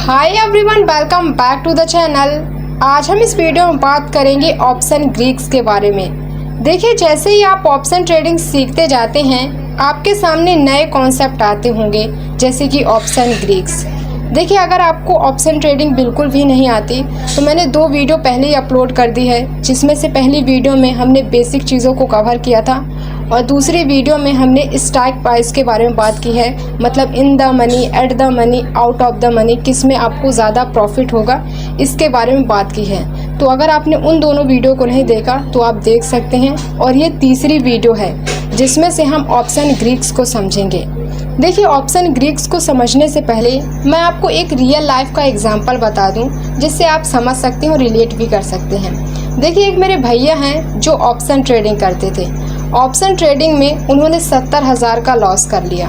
Hi everyone, welcome back to the channel. आज हम इस वीडियो में बात करेंगे ऑप्शन ग्रीक्स के बारे में। देखिए, जैसे ही आप ऑप्शन ट्रेडिंग सीखते जाते हैं आपके सामने नए कॉन्सेप्ट आते होंगे, जैसे कि ऑप्शन ग्रीक्स। देखिए, अगर आपको ऑप्शन ट्रेडिंग बिल्कुल भी नहीं आती तो मैंने 2 वीडियो पहले ही अपलोड कर दी है, जिसमें से पहली वीडियो में हमने बेसिक चीज़ों को कवर किया था और दूसरी वीडियो में हमने स्ट्राइक प्राइस के बारे में बात की है, मतलब in the money, at the money, out of the money, किस में आपको ज़्यादा प्रॉफिट होगा, इसके बारे में बात की है। तो अगर आपने उन दोनों वीडियो को नहीं देखा तो आप देख सकते हैं। और ये तीसरी वीडियो है जिसमें से हम ऑप्शन ग्रीक्स को समझेंगे। देखिए, ऑप्शन ग्रीक्स को समझने से पहले मैं आपको एक रियल लाइफ का एग्जांपल बता दूं, जिससे आप समझ सकते हैं और रिलेट भी कर सकते हैं। देखिए, एक मेरे भैया हैं जो ऑप्शन ट्रेडिंग करते थे। ऑप्शन ट्रेडिंग में उन्होंने 70,000 का लॉस कर लिया,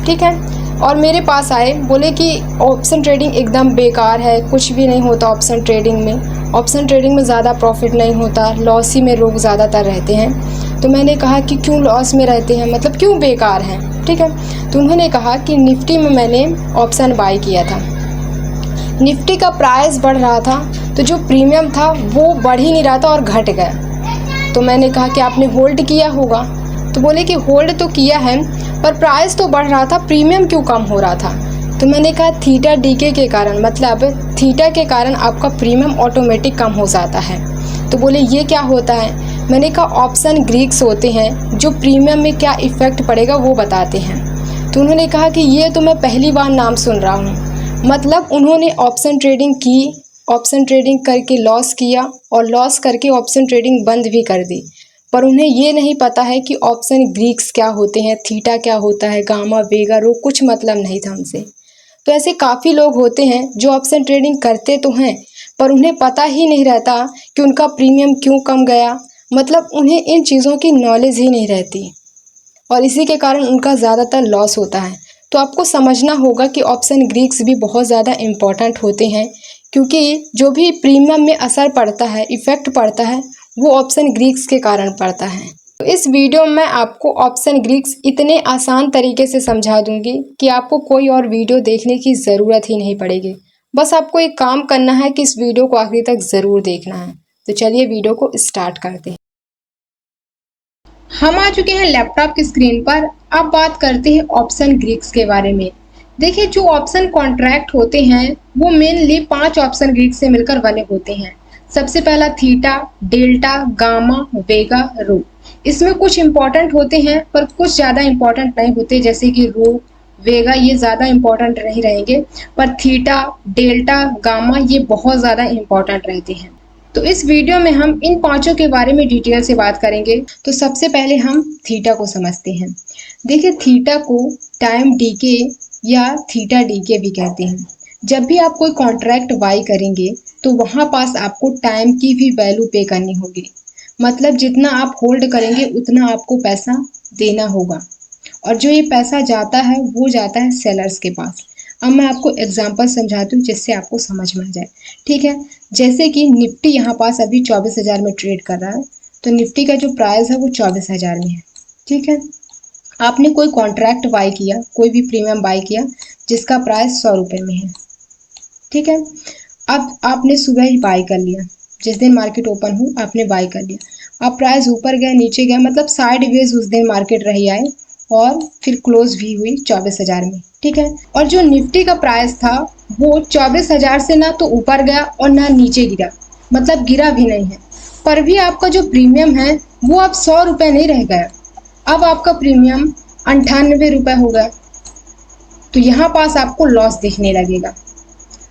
ठीक है। और मेरे पास आए, बोले कि ऑप्शन ट्रेडिंग एकदम बेकार है, कुछ भी नहीं होता ऑप्शन ट्रेडिंग में। ऑप्शन ट्रेडिंग में ज़्यादा प्रॉफिट नहीं होता, लॉस ही में लोग ज़्यादातर रहते हैं। तो मैंने कहा कि क्यों लॉस में रहते हैं, मतलब क्यों बेकार हैं, ठीक है। तो उन्होंने कहा कि निफ्टी में मैंने ऑप्शन बाई किया था, निफ्टी का प्राइस बढ़ रहा था तो जो प्रीमियम था वो बढ़ ही नहीं रहा था और घट गया। तो मैंने कहा कि आपने होल्ड किया होगा। तो बोले कि होल्ड तो किया है पर प्राइस तो बढ़ रहा था, प्रीमियम क्यों कम हो रहा था। तो मैंने कहा थीटा डीके के कारण, मतलब थीटा के कारण आपका प्रीमियम ऑटोमेटिक कम हो जाता है। तो बोले ये क्या होता है। मैंने कहा ऑप्शन ग्रीक्स होते हैं जो प्रीमियम में क्या इफ़ेक्ट पड़ेगा वो बताते हैं। तो उन्होंने कहा कि ये तो मैं पहली बार नाम सुन रहा हूँ। मतलब उन्होंने ऑप्शन ट्रेडिंग की, ऑप्शन ट्रेडिंग करके लॉस किया और लॉस करके ऑप्शन ट्रेडिंग बंद भी कर दी, पर उन्हें ये नहीं पता है कि ऑप्शन ग्रीक्स क्या होते हैं, थीटा क्या होता है, गामा, वेगा, रो, कुछ मतलब नहीं था उनसे। तो ऐसे काफ़ी लोग होते हैं जो ऑप्शन ट्रेडिंग करते तो हैं पर उन्हें पता ही नहीं रहता कि उनका प्रीमियम क्यों कम गया, मतलब उन्हें इन चीज़ों की नॉलेज ही नहीं रहती और इसी के कारण उनका ज़्यादातर लॉस होता है। तो आपको समझना होगा कि ऑप्शन ग्रीक्स भी बहुत ज़्यादा इम्पॉर्टेंट होते हैं, क्योंकि जो भी प्रीमियम में असर पड़ता है, इफ़ेक्ट पड़ता है, वो ऑप्शन ग्रीक्स के कारण पड़ता है। तो इस वीडियो में आपको ऑप्शन ग्रीक्स इतने आसान तरीके से समझा दूंगी कि आपको कोई और वीडियो देखने की ज़रूरत ही नहीं पड़ेगी। बस आपको एक काम करना है कि इस वीडियो को आखिर तक ज़रूर देखना है। तो चलिए वीडियो को स्टार्ट करते हैं। हम आ चुके हैं लैपटॉप की स्क्रीन पर। अब बात करते हैं ऑप्शन ग्रीक्स के बारे में। देखिए, जो ऑप्शन कॉन्ट्रैक्ट होते हैं वो मेनली 5 ऑप्शन ग्रीक्स से मिलकर बने होते हैं। सबसे पहला थीटा, डेल्टा, गामा, वेगा, रो। इसमें कुछ इंपॉर्टेंट होते हैं पर कुछ ज़्यादा इंपॉर्टेंट नहीं होते, जैसे कि रो, वेगा, ये ज़्यादा इंपॉर्टेंट नहीं रहेंगे, पर थीटा, डेल्टा, गामा ये बहुत ज़्यादा इंपॉर्टेंट रहते हैं। तो इस वीडियो में हम इन पांचों के बारे में डिटेल से बात करेंगे। तो सबसे पहले हम थीटा को समझते हैं। देखिए, थीटा को टाइम डीके या थीटा डीके भी कहते हैं। जब भी आप कोई कॉन्ट्रैक्ट बाई करेंगे तो वहाँ पास आपको टाइम की भी वैल्यू पे करनी होगी, मतलब जितना आप होल्ड करेंगे उतना आपको पैसा देना होगा और जो ये पैसा जाता है वो जाता है सेलर्स के पास। अब मैं आपको एग्जांपल समझाती हूँ जिससे आपको समझ में आ जाए, ठीक है। जैसे कि निफ्टी यहाँ पास अभी 24,000 में ट्रेड कर रहा है, तो निफ्टी का जो प्राइस है वो 24,000 में है, ठीक है। आपने कोई कॉन्ट्रैक्ट बाई किया, कोई भी प्रीमियम बाई किया जिसका प्राइस 100 रुपये में है, ठीक है। अब आपने सुबह ही बाई कर लिया, जिस दिन मार्केट ओपन हो आपने बाई कर लिया। अब प्राइस ऊपर गया, नीचे गया, मतलब साइड वेज उस दिन मार्केट रही आए और फिर क्लोज भी हुई 24,000 में, ठीक है। और जो निफ्टी का प्राइस था वो 24,000 से ना तो ऊपर गया और ना नीचे गिरा, मतलब गिरा भी नहीं है, पर भी आपका जो प्रीमियम है वो अब 100 रुपये नहीं रह गया, अब आपका प्रीमियम 98 रुपये हो गया। तो यहाँ पास आपको लॉस दिखने लगेगा।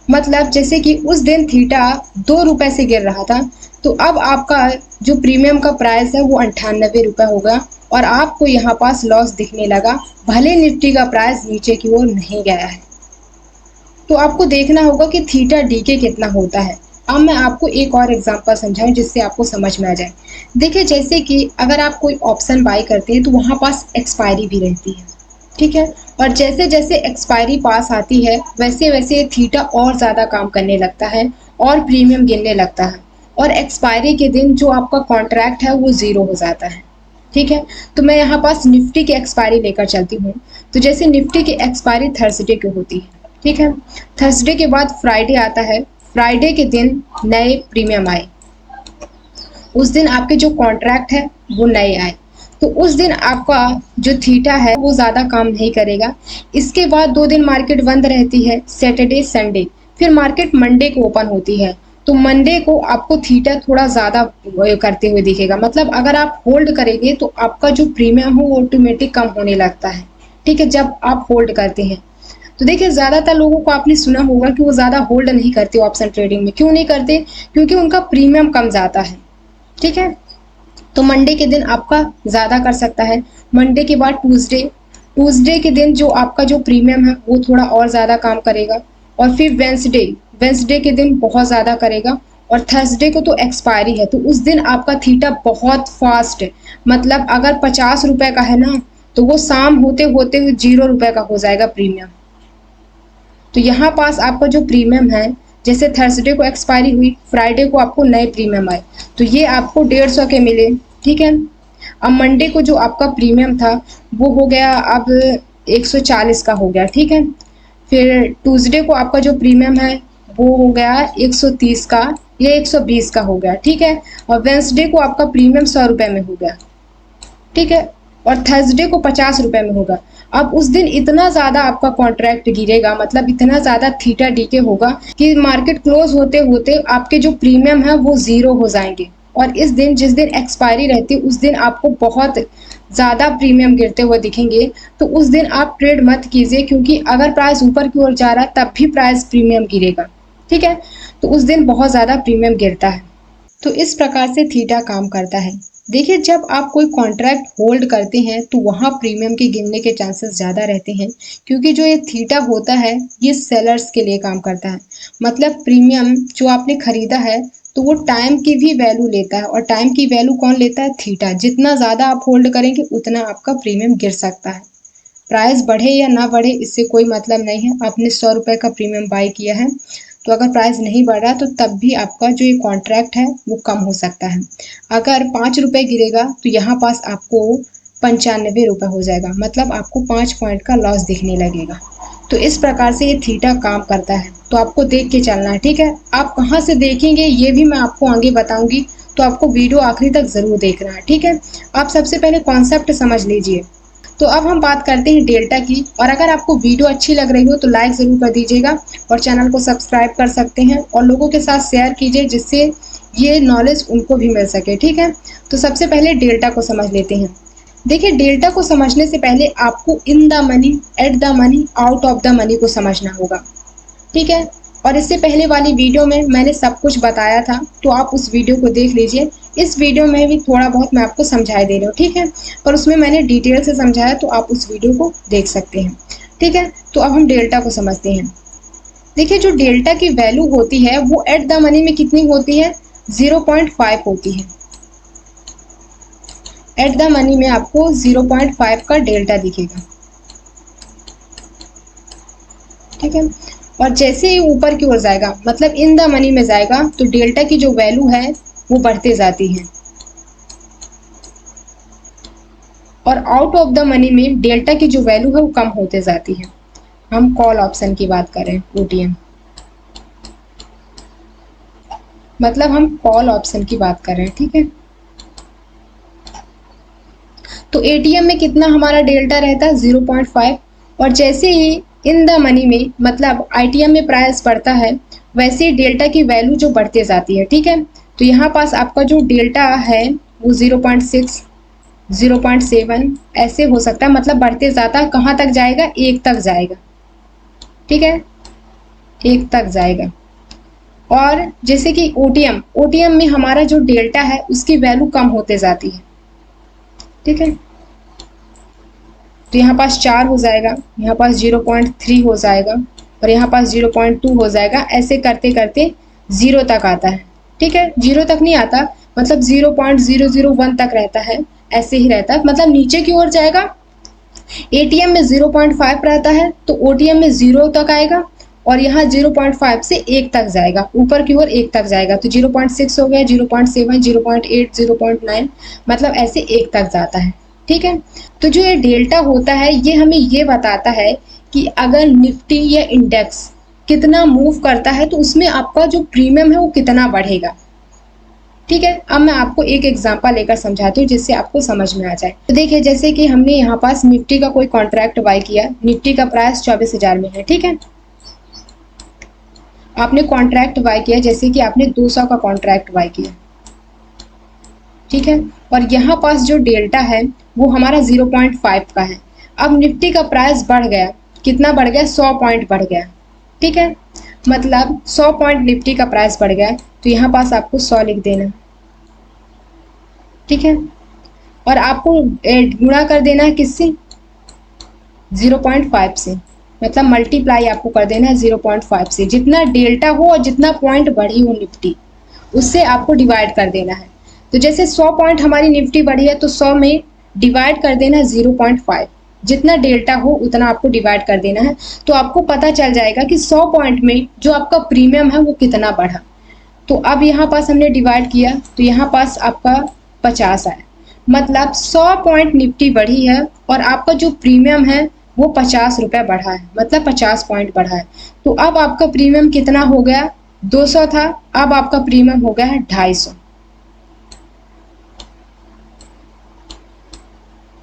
मतलब जैसे कि उस दिन थीटा 2 रुपये से गिर रहा था, तो अब आपका जो प्रीमियम का प्राइस है वो 98 रुपये होगा और आपको यहाँ पास लॉस दिखने लगा, भले निफ्टी का प्राइस नीचे की ओर नहीं गया है। तो आपको देखना होगा कि थीटा डीके कितना होता है। अब मैं आपको एक और एग्जांपल समझाऊं जिससे आपको समझ में आ जाए। देखिए, जैसे कि अगर आप कोई ऑप्शन बाई करते हैं तो वहाँ पास एक्सपायरी भी रहती है, ठीक है। और जैसे जैसे एक्सपायरी पास आती है वैसे वैसे थीटा और ज़्यादा काम करने लगता है और प्रीमियम गिरने लगता है और एक्सपायरी के दिन जो आपका कॉन्ट्रैक्ट है वो ज़ीरो हो जाता है, ठीक है। तो मैं यहाँ पास निफ्टी की एक्सपायरी लेकर चलती हूँ। तो जैसे निफ्टी की एक्सपायरी थर्सडे को होती है, ठीक है। थर्सडे के बाद फ्राइडे आता है। फ्राइडे के दिन नए प्रीमियम आए, उस दिन आपके जो कॉन्ट्रैक्ट है वो नए आए, तो उस दिन आपका जो थीटा है वो ज़्यादा काम नहीं करेगा। इसके बाद 2 दिन मार्केट बंद रहती है, सैटरडे संडे, फिर मार्केट मंडे को ओपन होती है। तो मंडे को आपको थीटा थोड़ा ज़्यादा करते हुए दिखेगा, मतलब अगर आप होल्ड करेंगे तो आपका जो प्रीमियम हो वो ऑटोमेटिक कम होने लगता है। ठीक है, जब आप होल्ड करते हैं तो देखिए ज़्यादातर लोगों को आपने सुना होगा कि वो ज़्यादा होल्ड नहीं करते ऑप्शन ट्रेडिंग में। क्यों नहीं करते? क्योंकि उनका प्रीमियम कम जाता है। ठीक है, तो मंडे के दिन आपका ज़्यादा कर सकता है। मंडे के बाद ट्यूसडे, ट्यूसडे के दिन जो आपका जो प्रीमियम है वो थोड़ा और ज़्यादा काम करेगा। और फिर वेंसडे, वेंसडे के दिन बहुत ज़्यादा करेगा। और थर्सडे को तो एक्सपायरी है, तो उस दिन आपका थीटा बहुत फास्ट है, मतलब अगर 50 रुपए का है ना तो वो शाम होते होते 0 रुपए का हो जाएगा प्रीमियम। तो यहाँ पास आपका जो प्रीमियम है, जैसे थर्सडे को एक्सपायरी हुई, फ्राइडे को आपको नए प्रीमियम आए, तो ये आपको 150 के मिले। ठीक है, अब मंडे को जो आपका प्रीमियम था वो हो गया अब 140 का हो गया। ठीक है, फिर ट्यूसडे को आपका जो प्रीमियम है वो हो गया 130 का या 120 का हो गया। ठीक है, और वेंसडे को आपका प्रीमियम 100 रुपए में हो गया। ठीक है, और थर्सडे को 50 रुपए में होगा। अब उस दिन इतना ज़्यादा आपका कॉन्ट्रैक्ट गिरेगा, मतलब इतना ज़्यादा थीटा डीके होगा कि मार्केट क्लोज होते होते आपके जो प्रीमियम है वो ज़ीरो हो जाएंगे। और इस दिन, जिस दिन एक्सपायरी रहती है, उस दिन आपको बहुत ज़्यादा प्रीमियम गिरते हुए दिखेंगे। तो उस दिन आप ट्रेड मत कीजिए, क्योंकि अगर प्राइस ऊपर की ओर जा रहा है तब भी प्राइस प्रीमियम गिरेगा। ठीक है, तो उस दिन बहुत ज़्यादा प्रीमियम गिरता है। तो इस प्रकार से थीटा काम करता है। देखिए, जब आप कोई कॉन्ट्रैक्ट होल्ड करते हैं तो वहाँ प्रीमियम के गिरने के चांसेस ज़्यादा रहते हैं, क्योंकि जो ये थीटा होता है ये सेलर्स के लिए काम करता है। मतलब प्रीमियम जो आपने खरीदा है तो वो टाइम की भी वैल्यू लेता है, और टाइम की वैल्यू कौन लेता है? थीटा। जितना ज़्यादा आप होल्ड करेंगे उतना आपका प्रीमियम गिर सकता है। प्राइस बढ़े या ना बढ़े इससे कोई मतलब नहीं है। आपने 100 रुपए का प्रीमियम बाई किया है, तो अगर प्राइस नहीं बढ़ रहा तो तब भी आपका जो ये कॉन्ट्रैक्ट है वो कम हो सकता है। अगर 5 रुपए गिरेगा तो यहाँ पास आपको 95 रुपए हो जाएगा, मतलब आपको 5 पॉइंट का लॉस दिखने लगेगा। तो इस प्रकार से ये थीटा काम करता है, तो आपको देख के चलना है। ठीक है, आप कहाँ से देखेंगे ये भी मैं आपको आगे बताऊंगी, तो आपको वीडियो आखिरी तक ज़रूर देखना है। ठीक है, आप सबसे पहले कॉन्सेप्ट समझ लीजिए। तो अब हम बात करते हैं डेल्टा की, और अगर आपको वीडियो अच्छी लग रही हो तो लाइक ज़रूर कर दीजिएगा, और चैनल को सब्सक्राइब कर सकते हैं, और लोगों के साथ शेयर कीजिए जिससे ये नॉलेज उनको भी मिल सके। ठीक है, तो सबसे पहले डेल्टा को समझ लेते हैं। देखिए, डेल्टा को समझने से पहले आपको in the money, at the money, out of the money को समझना होगा। ठीक है, और इससे पहले वाली वीडियो में मैंने सब कुछ बताया था, तो आप उस वीडियो को देख लीजिए। इस वीडियो में भी थोड़ा बहुत मैं आपको समझा दे रही हूँ। ठीक है, और उसमें मैंने डिटेल से समझाया, तो आप उस वीडियो को देख सकते हैं। ठीक है, तो अब हम डेल्टा को समझते हैं। देखिए, जो डेल्टा की वैल्यू होती है वो एट द मनी में कितनी होती है? 0.5 होती है। एट द मनी में आपको 0.5 का डेल्टा दिखेगा। ठीक है, और जैसे ही ऊपर की ओर जाएगा, मतलब इन द मनी में जाएगा, तो डेल्टा की जो वैल्यू है वो बढ़ते जाती है। और आउट ऑफ द मनी में डेल्टा की जो वैल्यू है वो कम होते जाती है। हम कॉल ऑप्शन की बात करें, ओटीएम, मतलब हम कॉल ऑप्शन की बात कर रहे हैं। ठीक है, तो एटीएम में कितना हमारा डेल्टा रहता है? 0.5। और जैसे ही इन द मनी में, मतलब आईटीएम में प्राइस बढ़ता है, वैसे ही डेल्टा की वैल्यू जो बढ़ते जाती है। ठीक है, तो यहाँ पास आपका जो डेल्टा है वो 0.6, 0.7 ऐसे हो सकता है, मतलब बढ़ते जाता है। कहाँ तक जाएगा? 1 तक जाएगा। ठीक है, 1 तक जाएगा। और जैसे कि ओटीएम, ओटीएम में हमारा जो डेल्टा है उसकी वैल्यू कम होते जाती है। ठीक है, तो यहाँ पास 4 हो जाएगा, यहाँ पास 0.3 हो जाएगा, और यहाँ पास 0.2 हो जाएगा। ऐसे करते करते 0 तक आता है। ठीक है, 0 तक नहीं आता, मतलब 0.001 तक रहता है, ऐसे ही रहता है, मतलब नीचे की ओर जाएगा। एटीएम में 0.5 रहता है, तो ओटीएम में 0 तक आएगा, और यहाँ 0.5 से 1 तक जाएगा, ऊपर की ओर 1 तक जाएगा। तो 0.6 हो गया, 0.7, 0.8, 0.9, मतलब ऐसे 1 तक जाता है। ठीक है, तो जो ये डेल्टा होता है ये हमें ये बताता है कि अगर निफ्टी या इंडेक्स कितना मूव करता है तो उसमें आपका जो प्रीमियम है वो कितना बढ़ेगा। ठीक है, अब मैं आपको एक एग्जांपल लेकर समझाती हूँ जिससे आपको समझ में आ जाए। तो देखिए, जैसे कि हमने यहाँ पास निफ्टी का कोई कॉन्ट्रैक्ट बाय किया, निफ्टी का प्राइस 24,000 में है। ठीक है, आपने कॉन्ट्रैक्ट बाय किया, जैसे कि आपने 200 का कॉन्ट्रैक्ट बाय किया। ठीक है, और यहाँ पास जो डेल्टा है वो हमारा 0.5 का है। अब निफ्टी का प्राइस बढ़ गया, कितना बढ़ गया, 100 पॉइंट बढ़ गया। ठीक है, मतलब 100 पॉइंट निफ्टी का प्राइस बढ़ गया, तो यहाँ पास आपको 100 लिख देना। ठीक है, और आपको गुणा कर देना है किससे, 0.5 से, मतलब मल्टीप्लाई आपको कर देना है 0.5 से। जितना डेल्टा हो और जितना पॉइंट बढ़ी हो निफ्टी, उससे आपको डिवाइड कर देना है। तो जैसे 100 पॉइंट हमारी निफ्टी बढ़ी है तो 100 में डिवाइड कर देना है 0.5, जितना डेल्टा हो उतना आपको डिवाइड कर देना है। तो आपको पता चल जाएगा कि 100 पॉइंट में जो आपका प्रीमियम है वो कितना बढ़ा। तो अब यहाँ पास हमने डिवाइड किया तो यहाँ पास आपका 50 आया, मतलब 100 पॉइंट निफ्टी बढ़ी है और आपका जो प्रीमियम है वो 50 रुपये बढ़ा है, मतलब 50 पॉइंट बढ़ा है। तो अब आपका प्रीमियम कितना हो गया, 200 था, अब आपका प्रीमियम हो गया है 250।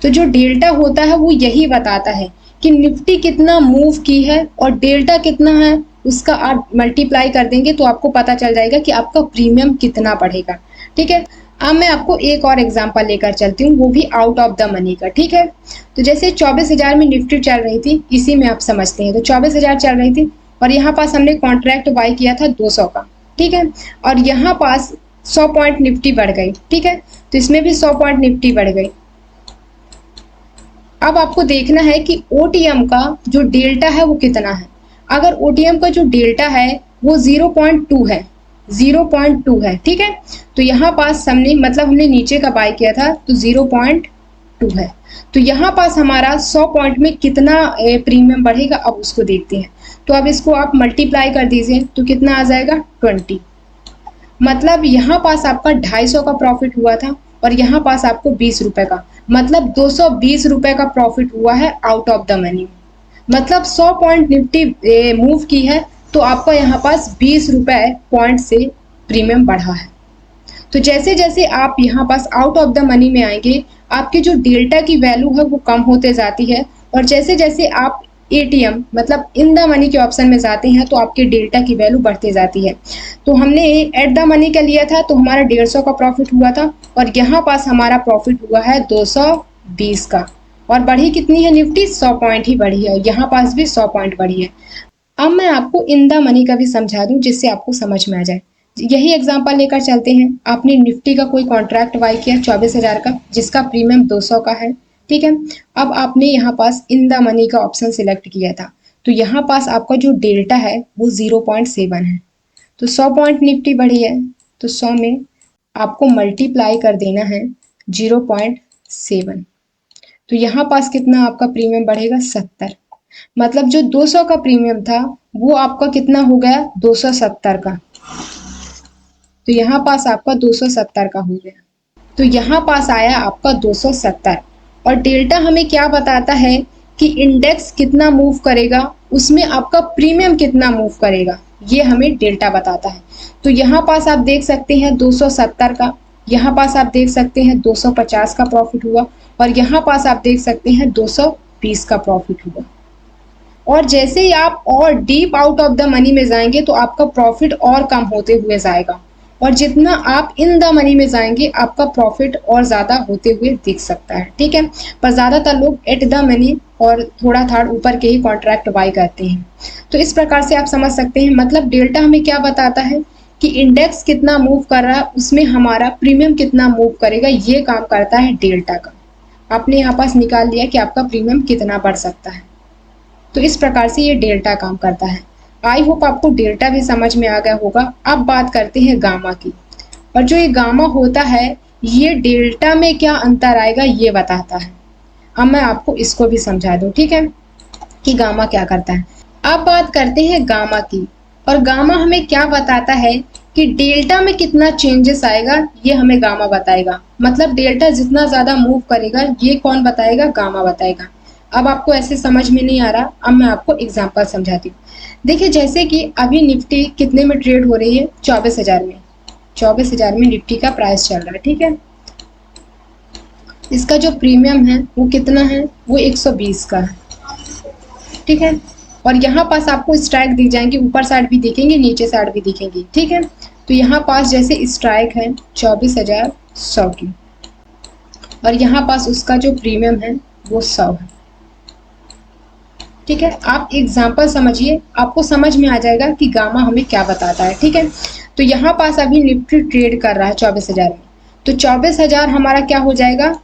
तो जो डेल्टा होता है वो यही बताता है कि निफ्टी कितना मूव की है और डेल्टा कितना है, उसका आप मल्टीप्लाई कर देंगे तो आपको पता चल जाएगा कि आपका प्रीमियम कितना बढ़ेगा। ठीक है, अब मैं आपको एक और एग्जांपल लेकर चलती हूँ, वो भी आउट ऑफ द मनी का। ठीक है, तो जैसे 24,000 में निफ्टी चल रही थी, इसी में आप समझते हैं। तो 24,000 चल रही थी और यहाँ पास हमने कॉन्ट्रैक्ट बाय किया था 200 का। ठीक है, और यहाँ पास 100 पॉइंट निफ्टी बढ़ गई। ठीक है, तो इसमें भी 100 पॉइंट निफ्टी बढ़ गई। अब आपको देखना है कि ओटीएम का जो डेल्टा है वो कितना है। अगर ओटीएम का जो डेल्टा है वो 0.2 है, 0.2 है। ठीक है, तो यहाँ पास हमने नीचे का बाय किया था तो 0.2 है। तो यहाँ पास हमारा 100 पॉइंट में कितना प्रीमियम बढ़ेगा, अब उसको देखते हैं। तो अब इसको आप मल्टीप्लाई कर दीजिए तो कितना आ जाएगा, 20। मतलब यहाँ पास आपका 250 का प्रॉफिट हुआ था और यहाँ पास आपको 20 रुपए का, मतलब 220 रुपए का प्रॉफिट हुआ है आउट ऑफ द मनी। मतलब 100 पॉइंट निफ्टी मूव की है तो आपका यहाँ पास 20 रुपए पॉइंट से प्रीमियम बढ़ा है। तो जैसे जैसे आप यहाँ pass out of the money में आएंगे, आपकी जो डेल्टा की वैल्यू है वो कम होते जाती है, और जैसे जैसे आप एटीएम मतलब इन द मनी के ऑप्शन में जाते हैं तो आपके डेल्टा की वैल्यू बढ़ती जाती है। तो हमने एट द मनी का लिया था तो हमारा 150 का प्रॉफिट हुआ था और यहाँ पास हमारा प्रॉफिट हुआ है 220 का, और बढ़ी कितनी है निफ्टी, 100 पॉइंट ही बढ़ी है, यहाँ पास भी 100 पॉइंट बढ़ी है। अब मैं आपको इन द मनी का भी समझा दूं जिससे आपको समझ में आ जाए। यही एग्जांपल लेकर चलते हैं। आपने निफ्टी का कोई कॉन्ट्रैक्ट बाय किया 24,000 का, जिसका प्रीमियम 200 का है। ठीक है, अब आपने यहाँ पास इन द मनी का ऑप्शन सिलेक्ट किया था, तो यहाँ पास आपका जो डेल्टा है वो 0.7 है। तो 100 पॉइंट निफ्टी बढ़ी है तो 100 में आपको मल्टीप्लाई कर देना है 0.7। तो यहाँ पास कितना आपका प्रीमियम बढ़ेगा, 70। मतलब जो 200 का प्रीमियम था वो आपका कितना हो गया, 270 का। तो यहाँ पास आपका 270 का हो गया। तो यहाँ पास आया आपका 270। और डेल्टा हमें क्या बताता है कि इंडेक्स कितना मूव करेगा, उसमें आपका प्रीमियम कितना मूव करेगा, ये हमें डेल्टा बताता है। तो यहाँ पास आप देख सकते हैं 270 का, यहाँ पास आप देख सकते हैं 250 का प्रॉफिट हुआ, और यहाँ पास आप देख सकते हैं 220 का प्रॉफिट हुआ। और जैसे ही आप और deep out of the money में जाएंगे तो आपका प्रॉफिट और कम होते हुए जाएगा, और जितना आप इन द मनी में जाएंगे आपका प्रॉफिट और ज़्यादा होते हुए दिख सकता है। ठीक है, पर ज़्यादातर लोग एट द मनी और थोड़ा थाड़ ऊपर के ही कॉन्ट्रैक्ट बाय करते हैं। तो इस प्रकार से आप समझ सकते हैं, मतलब डेल्टा हमें क्या बताता है कि इंडेक्स कितना मूव कर रहा है, उसमें हमारा प्रीमियम कितना मूव करेगा, ये काम करता है डेल्टा का। आपने यहाँ पास निकाल लिया कि आपका प्रीमियम कितना बढ़ सकता है। तो इस प्रकार से ये डेल्टा काम करता है। आई होप आपको डेल्टा भी समझ में आ गया होगा। अब बात करते हैं गामा की, और जो ये गामा होता है ये डेल्टा में क्या अंतर आएगा ये बताता है। अब मैं आपको इसको भी समझा दूं, ठीक है, कि गामा क्या करता है। अब बात करते हैं गामा की, और गामा हमें क्या बताता है कि डेल्टा में कितना चेंजेस आएगा ये हमें गामा बताएगा। मतलब डेल्टा जितना ज़्यादा मूव करेगा ये कौन बताएगा, गामा बताएगा। अब आपको ऐसे समझ में नहीं आ रहा, अब मैं आपको एग्जांपल समझाती हूँ। देखिए जैसे कि अभी निफ्टी कितने में ट्रेड हो रही है, 24,000 में। 24,000 में निफ्टी का प्राइस चल रहा है, ठीक है। इसका जो प्रीमियम है वो कितना है, वो 120 का है, ठीक है। और यहाँ पास आपको स्ट्राइक दिख जाएंगे, ऊपर साइड भी दिखेंगे, नीचे साइड भी दिखेंगी, ठीक है। तो यहाँ पास जैसे स्ट्राइक है 24,100 की, और यहाँ पास उसका जो प्रीमियम है वो 100 है, ठीक है। आप एग्जाम्पल समझिए, आपको समझ में आ जाएगा कि गामा हमें क्या बताता है, ठीक है। तो यहाँ पास अभी निफ्टी ट्रेड कर रहा है 24,000 में, तो 24,000 हमारा क्या हो जाएगा,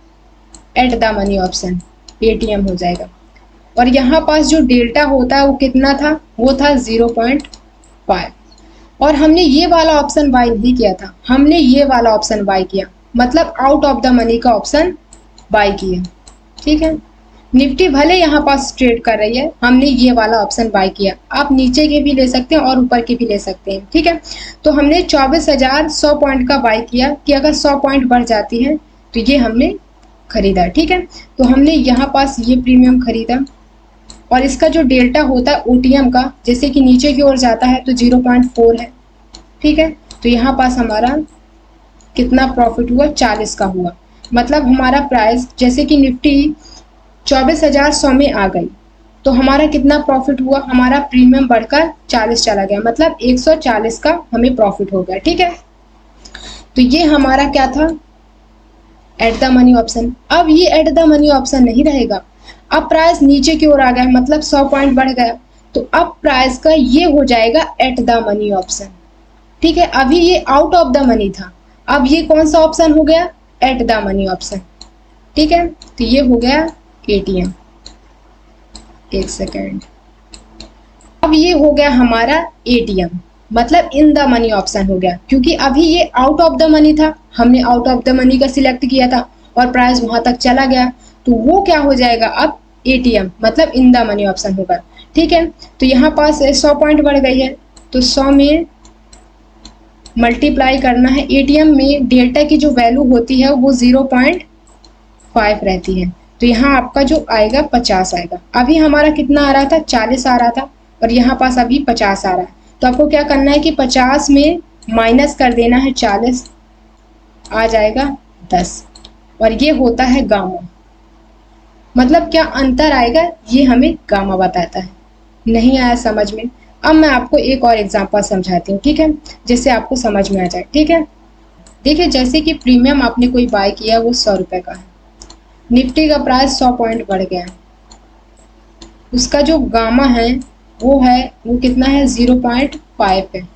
at the money option, ATM हो जाएगा। और यहाँ पास जो डेल्टा होता है वो कितना था, वो था 0.5, और हमने ये वाला ऑप्शन बाय नहीं किया था, हमने ये वाला ऑप्शन बाय किया, मतलब आउट ऑफ द मनी का ऑप्शन बाय किया, ठीक है। निफ्टी भले यहाँ पास ट्रेड कर रही है, हमने ये वाला ऑप्शन बाय किया। आप नीचे के भी ले सकते हैं और ऊपर के भी ले सकते हैं, ठीक है। तो हमने 24,100 पॉइंट का बाय किया कि अगर 100 पॉइंट बढ़ जाती है तो ये हमने खरीदा, ठीक है। तो हमने यहाँ पास ये प्रीमियम खरीदा, और इसका जो डेल्टा होता है ओटीएम का, जैसे कि नीचे की ओर जाता है तो 0.4 है, ठीक है। तो यहाँ पास हमारा कितना प्रॉफिट हुआ, 40 का हुआ। मतलब हमारा प्राइस जैसे कि निफ्टी 24,100 में आ गई तो हमारा कितना प्रॉफिट हुआ, हमारा प्रीमियम बढ़कर 40 चला गया, मतलब 140 का हमें प्रॉफिट हो गया, ठीक है। तो ये हमारा क्या था, एट द मनी ऑप्शन। अब ये एट द मनी ऑप्शन नहीं रहेगा, अब प्राइस नीचे की ओर आ गया, मतलब 100 पॉइंट बढ़ गया, तो अब प्राइस का ये हो जाएगा एट द मनी ऑप्शन, ठीक है। अभी ये आउट ऑफ द मनी था, अब ये कौन सा ऑप्शन हो गया, एट द मनी ऑप्शन, ठीक है। तो ये हो गया एटीएम, एक सेकेंड, अब ये हो गया हमारा एटीएम, मतलब इन द मनी ऑप्शन हो गया, क्योंकि अभी ये आउट ऑफ द मनी था, हमने आउट ऑफ द मनी का सिलेक्ट किया था और प्राइस वहां तक चला गया, तो वो क्या हो जाएगा अब एटीएम, मतलब इन द मनी ऑप्शन होगा, ठीक है। तो यहाँ पास 100 पॉइंट बढ़ गई है, तो 100 में मल्टीप्लाई करना है। एटीएम में डेल्टा की जो वैल्यू होती है वो 0.5 रहती है, तो यहाँ आपका जो आएगा 50 आएगा। अभी हमारा कितना आ रहा था, 40 आ रहा था, और यहाँ पास अभी 50 आ रहा है। तो आपको क्या करना है कि 50 में माइनस कर देना है 40, आ जाएगा 10, और ये होता है गामा। मतलब क्या अंतर आएगा, ये हमें गामा बताता है। नहीं आया समझ में, अब मैं आपको एक और एग्जांपल समझाती हूँ, ठीक है, जिससे आपको समझ में आ जाए, ठीक है। देखिए जैसे कि प्रीमियम आपने कोई बाय किया, वो 100 रुपये का है, निफ्टी का प्राइस 100 पॉइंट बढ़ गया है, उसका जो गामा है वो कितना है, 0.5 है,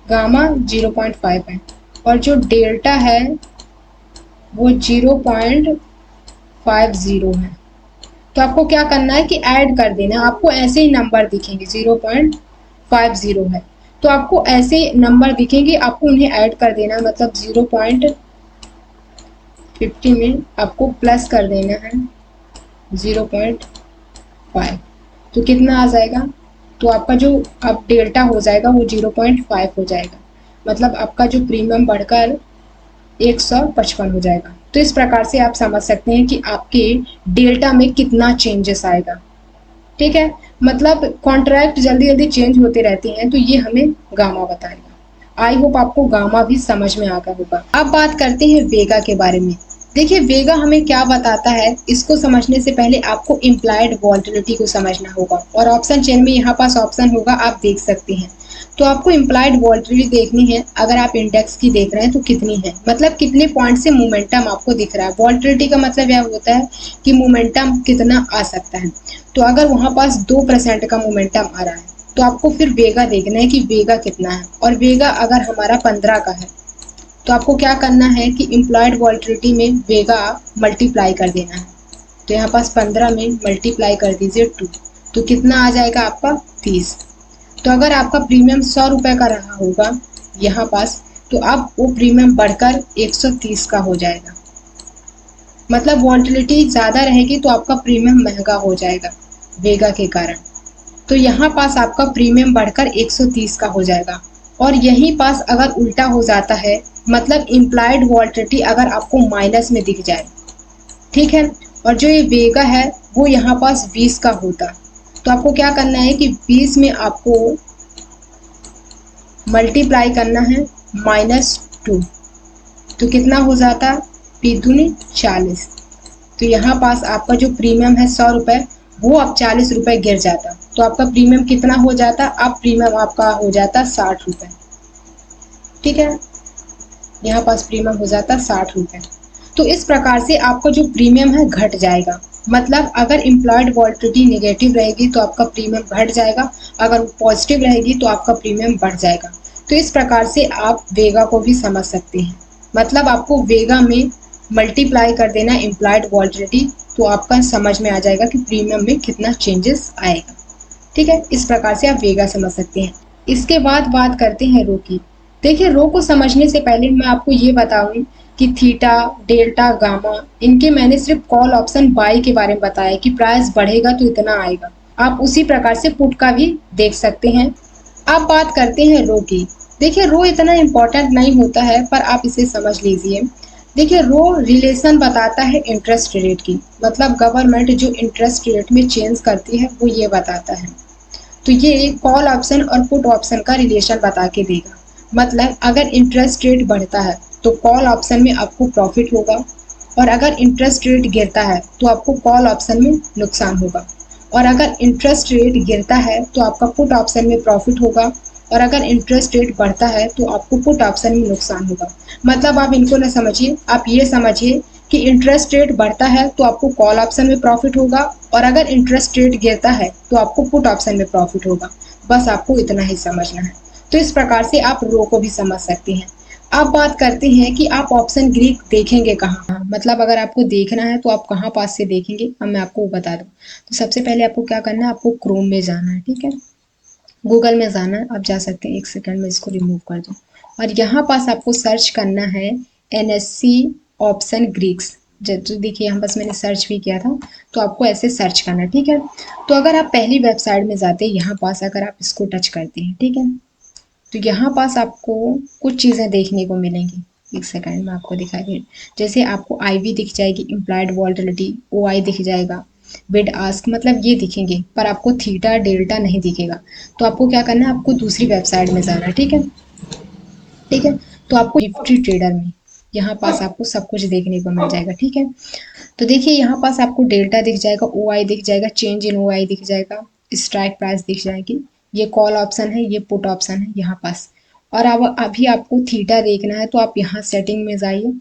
गामा 0.5 है, और जो डेल्टा है वो 0.50 है। तो आपको क्या करना है कि ऐड कर देना, आपको ऐसे ही नंबर दिखेंगे, 0.50 है, तो आपको ऐसे नंबर दिखेंगे, आपको उन्हें ऐड कर देना, मतलब 0.50 में आपको प्लस कर देना है 0.5, तो कितना आ जाएगा, तो आपका जो अब डेल्टा हो जाएगा वो 0.5 हो जाएगा, मतलब आपका जो प्रीमियम बढ़कर 155 हो जाएगा। तो इस प्रकार से आप समझ सकते हैं कि आपके डेल्टा में कितना चेंजेस आएगा, ठीक है। मतलब कॉन्ट्रैक्ट जल्दी जल्दी चेंज होते रहते हैं, तो ये हमें गामा बताएगा। आई होप आपको गामा भी समझ में आ गया होगा। अब बात करते हैं वेगा के बारे में। देखिए वेगा हमें क्या बताता है, इसको समझने से पहले आपको इम्प्लाइड वॉलेटिलिटी को समझना होगा, और ऑप्शन चेन में यहाँ पास ऑप्शन होगा, आप देख सकते हैं। तो आपको इम्प्लाइड वॉलेटिलिटी देखनी है, अगर आप इंडेक्स की देख रहे हैं तो कितनी है, मतलब कितने पॉइंट से मोमेंटम आपको दिख रहा है। वॉलेटिलिटी का मतलब यह होता है कि मोमेंटम कितना आ सकता है। तो अगर वहाँ पास 2% का मोमेंटम आ रहा है तो आपको फिर वेगा देखना है कि वेगा कितना है, और वेगा अगर हमारा 15 का है तो आपको क्या करना है कि इम्प्लॉयड वॉलेटिलिटी में वेगा मल्टीप्लाई कर देना है। तो यहाँ पास 15 में मल्टीप्लाई कर दीजिए 2, तो कितना आ जाएगा आपका 30। तो अगर आपका प्रीमियम 100 रुपये का रहा होगा यहाँ पास, तो अब वो प्रीमियम बढ़कर 130 का हो जाएगा। मतलब वॉलेटिलिटी ज़्यादा रहेगी तो आपका प्रीमियम महंगा हो जाएगा वेगा के कारण। तो यहाँ पास आपका प्रीमियम बढ़कर 130 का हो जाएगा, और यहीं पास अगर उल्टा हो जाता है, मतलब इम्प्लाइड वॉलेटिलिटी अगर आपको माइनस में दिख जाए, ठीक है, और जो ये वेगा है वो यहाँ पास 20 का होता। तो आपको क्या करना है कि 20 में आपको मल्टीप्लाई करना है -2, तो कितना हो जाता, 2 दूनी 40। तो यहाँ पास आपका जो प्रीमियम है 100 रुपये, वो अब 40 रुपये गिर जाता। तो आपका प्रीमियम कितना हो जाता, अब प्रीमियम आपका हो जाता 60 रुपये। ठीक है, यहाँ पास प्रीमियम हो जाता 60 रुपये। तो इस प्रकार से आपका जो प्रीमियम है घट जाएगा। मतलब अगर एम्प्लॉयड वॉलिटिलिटी नेगेटिव रहेगी तो आपका प्रीमियम घट जाएगा, अगर पॉजिटिव रहेगी तो आपका प्रीमियम बढ़ जाएगा। तो इस प्रकार से आप वेगा को भी समझ सकते हैं। मतलब आपको वेगा में मल्टीप्लाई कर देना एम्प्लॉयड वॉलिटिलिटी, तो आपका समझ में आ जाएगा कि प्रीमियम में कितना चेंजेस आएगा। ठीक है, इस प्रकार से आप वेगा समझ सकते हैं। इसके बाद बात करते हैं रो की। देखिए, रो को समझने से पहले मैं आपको ये बताऊं कि थीटा, डेल्टा, गामा, इनके मैंने सिर्फ कॉल ऑप्शन बाई के बारे में बताया कि प्राइस बढ़ेगा तो इतना आएगा। आप उसी प्रकार से पुट का भी देख सकते हैं। अब बात करते हैं रो की। देखिए, रो इतना इम्पोर्टेंट नहीं होता है, पर आप इसे समझ लीजिए। देखिए, रो रिलेशन बताता है इंटरेस्ट रेट की। मतलब गवर्नमेंट जो इंटरेस्ट रेट में चेंज करती है वो ये बताता है। तो ये कॉल ऑप्शन और पुट ऑप्शन का रिलेशन बता के देगा। मतलब अगर इंटरेस्ट रेट बढ़ता है तो कॉल ऑप्शन में आपको प्रॉफिट होगा, और अगर इंटरेस्ट रेट गिरता है तो आपको कॉल ऑप्शन में नुकसान होगा। और अगर इंटरेस्ट रेट गिरता है तो आपका पुट ऑप्शन में प्रॉफिट होगा, और अगर इंटरेस्ट रेट बढ़ता है तो आपको पुट ऑप्शन में नुकसान होगा। मतलब आप इनको ना समझिए, आप ये समझिए कि इंटरेस्ट रेट बढ़ता है तो आपको कॉल ऑप्शन में प्रॉफिट होगा, और अगर इंटरेस्ट रेट गिरता है तो आपको पुट ऑप्शन में प्रॉफिट होगा। बस आपको इतना ही समझना है। तो इस प्रकार से आप रो को भी समझ सकते हैं। अब बात करते हैं कि आप ऑप्शन ग्रीक देखेंगे कहाँ। मतलब अगर आपको देखना है तो आप कहाँ पास से देखेंगे, अब मैं आपको बता दूं। तो सबसे पहले आपको क्या करना है, आपको क्रोम में जाना है। ठीक है, गूगल में जाना है, आप जा सकते हैं। एक सेकंड में इसको रिमूव कर दूं। और यहाँ पास आपको सर्च करना है NSC ऑप्शन ग्रीक्स। तो देखिए, यहाँ पास मैंने सर्च भी किया था, तो आपको ऐसे सर्च करना है। ठीक है, तो अगर आप पहली वेबसाइट में जाते हैं, यहाँ पास अगर आप इसको टच करते हैं, ठीक है, तो यहाँ पास आपको कुछ चीज़ें देखने को मिलेंगी। एक सेकंड में आपको दिखाई दे, जैसे आपको IV दिख जाएगी, इम्प्लाइड वॉलिटिलिटी, OI दिख जाएगा, बिड आस्क, मतलब ये दिखेंगे, पर आपको थीटा, डेल्टा नहीं दिखेगा। तो आपको क्या करना है, आपको दूसरी वेबसाइट में जाना है। ठीक है, ठीक है, तो आपको निफ्टी ट्रेडर में यहाँ पास आपको सब कुछ देखने को मिल जाएगा। ठीक है, तो देखिए, यहाँ पास आपको डेल्टा दिख जाएगा, OI दिख जाएगा, चेंज इन OI दिख जाएगा, स्ट्राइक प्राइस दिख जाएगी, ये कॉल ऑप्शन है, ये पुट ऑप्शन है यहाँ पास। और अब अभी आपको थीटा देखना है तो आप यहाँ सेटिंग में जाइए।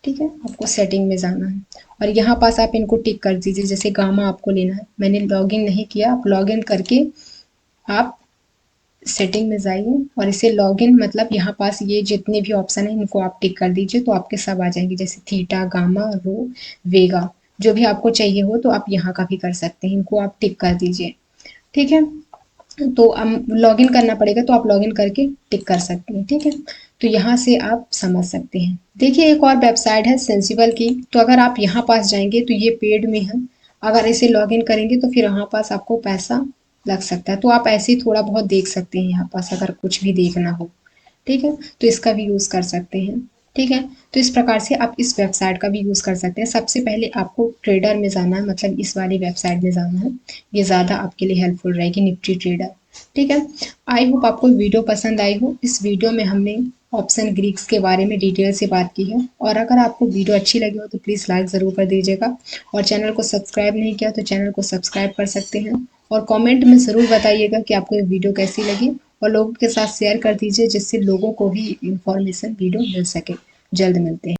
ठीक है, आपको सेटिंग में जाना है, और यहाँ पास आप इनको टिक कर दीजिए। जैसे गामा आपको लेना है, मैंने लॉगिन नहीं किया, आप लॉगिन करके आप सेटिंग में जाइए और इसे लॉगिन, मतलब यहाँ पास ये जितने भी ऑप्शन है इनको आप टिक कर दीजिए, तो आपके सब आ जाएंगे। जैसे थीटा, गामा, रो, वेगा, जो भी आपको चाहिए हो तो आप यहाँ का भी कर सकते हैं, इनको आप टिक कर दीजिए। ठीक है, तो अब लॉगिन करना पड़ेगा, तो आप लॉगिन करके टिक कर सकते हैं। ठीक है, तो यहाँ से आप समझ सकते हैं। देखिए, एक और वेबसाइट है सेंसिबल की, तो अगर आप यहाँ पास जाएंगे तो ये पेड में है। अगर इसे लॉगिन करेंगे तो फिर यहाँ पास आपको पैसा लग सकता है, तो आप ऐसे ही थोड़ा बहुत देख सकते हैं यहाँ पास, अगर कुछ भी देखना हो। ठीक है, तो इसका भी यूज़ कर सकते हैं। ठीक है, तो इस प्रकार से आप इस वेबसाइट का भी यूज़ कर सकते हैं। सबसे पहले आपको ट्रेडर में जाना है, मतलब इस वाली वेबसाइट में जाना है, ये ज़्यादा आपके लिए हेल्पफुल रहेगी, निफ्टी ट्रेडर। ठीक है, आई होप आपको वीडियो पसंद आई हो। इस वीडियो में हमने ऑप्शन ग्रीक्स के बारे में डिटेल से बात की है, और अगर आपको वीडियो अच्छी लगी हो तो प्लीज़ लाइक ज़रूर कर दीजिएगा, और चैनल को सब्सक्राइब नहीं किया तो चैनल को सब्सक्राइब कर सकते हैं। और कमेंट में ज़रूर बताइएगा कि आपको ये वीडियो कैसी लगी, और लोगों के साथ शेयर कर दीजिए, जिससे लोगों को भी इंफॉर्मेशन वीडियो मिल सके। जल्द मिलते हैं।